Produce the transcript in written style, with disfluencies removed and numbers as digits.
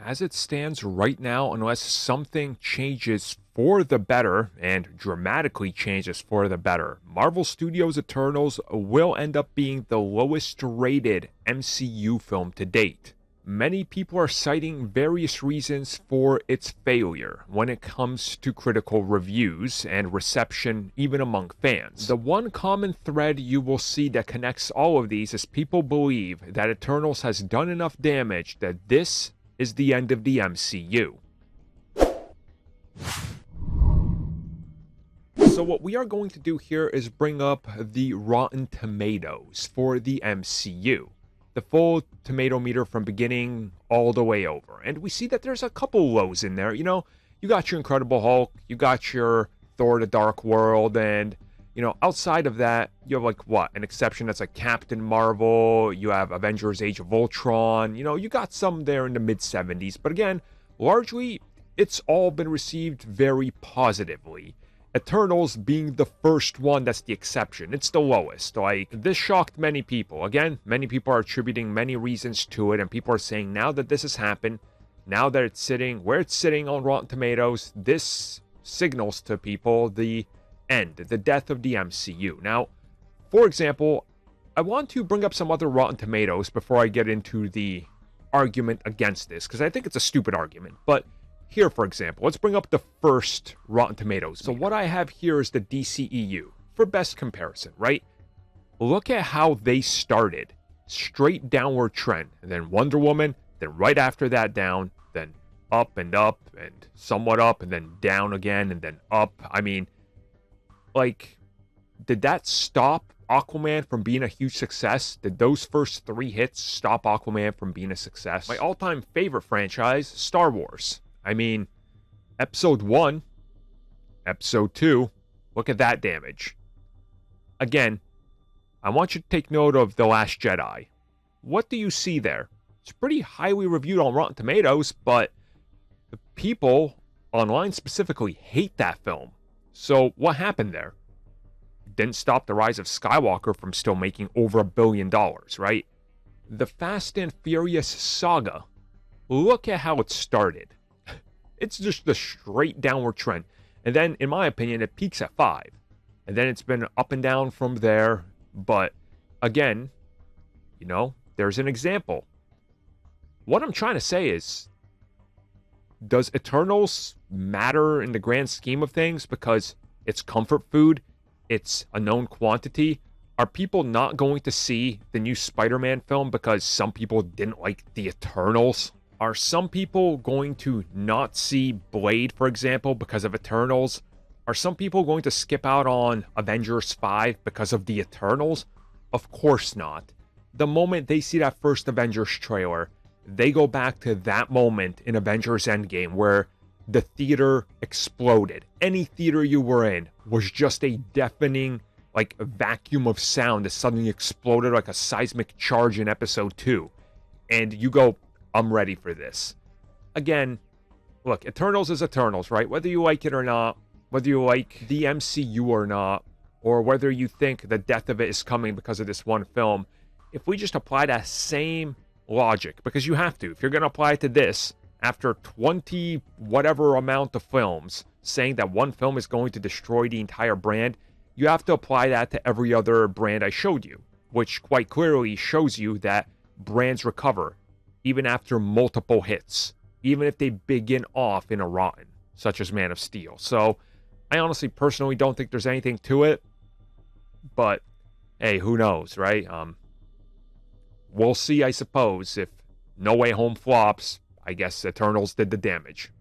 As it stands right now, unless something changes for the better and dramatically changes for the better, Marvel Studios' Eternals will end up being the lowest rated MCU film to date. Many people are citing various reasons for its failure when it comes to critical reviews and reception, even among fans. The one common thread you will see that connects all of these is people believe that Eternals has done enough damage that this is the end of the MCU. So what we are going to do here is bring up the Rotten Tomatoes for the MCU. The full tomato meter from beginning all the way over. And we see that there's a couple lows in there. You know, you got your Incredible Hulk, you got your Thor the Dark World, and, you know, outside of that, you have like what? An exception that's like Captain Marvel, you have Avengers Age of Ultron, you know, you got some there in the mid-70s. But again, largely, it's all been received very positively. Eternals being the first one that's the exception. It's the lowest. Like, this shocked many people. Again, many people are attributing many reasons to it, and people are saying now that this has happened, now that it's sitting where it's sitting on Rotten Tomatoes, this signals to people the end, the death of the MCU. Now, for example, I want to bring up some other Rotten Tomatoes before I get into the argument against this, because I think it's a stupid argument, but here, for example, let's bring up the first Rotten Tomatoes. So what I have here is the DCEU, for best comparison, right? Look at how they started. Straight downward trend. And then Wonder Woman, then right after that down, then up, and somewhat up, and then down again, and then up. I mean, like, did that stop Aquaman from being a huge success? Did those first 3 hits stop Aquaman from being a success? My all-time favorite franchise, Star Wars. I mean, episode 1, episode 2, look at that damage. Again, I want you to take note of The Last Jedi. What do you see there? It's pretty highly reviewed on Rotten Tomatoes, but the people online specifically hate that film. So what happened there? Didn't stop the rise of Skywalker from still making over $1 billion, right? The Fast and Furious saga. Look at how it started. It's just the straight downward trend. And then, in my opinion, it peaks at 5. And then it's been up and down from there. But, again, you know, there's an example. What I'm trying to say is, does Eternals matter in the grand scheme of things because it's comfort food? It's a known quantity? Are people not going to see the new Spider-Man film because some people didn't like the Eternals? Are some people going to not see Blade, for example, because of Eternals? Are some people going to skip out on Avengers 5 because of the Eternals? Of course not. The moment they see that first Avengers trailer, they go back to that moment in Avengers Endgame where the theater exploded. Any theater you were in was just a deafening, like, vacuum of sound that suddenly exploded like a seismic charge in episode 2. And you go, I'm ready for this. Again, look, Eternals is Eternals, right? Whether you like it or not, whether you like the MCU or not, or whether you think the death of it is coming because of this one film, if we just apply that same logic, because you have to, if you're going to apply it to this, after 20 whatever amount of films saying that one film is going to destroy the entire brand, you have to apply that to every other brand I showed you, which quite clearly shows you that brands recover even after multiple hits, even if they begin off in a rotten, such as Man of Steel. So, I honestly, personally don't think there's anything to it, but, hey, who knows, right? We'll see, I suppose. If No Way Home flops, I guess Eternals did the damage.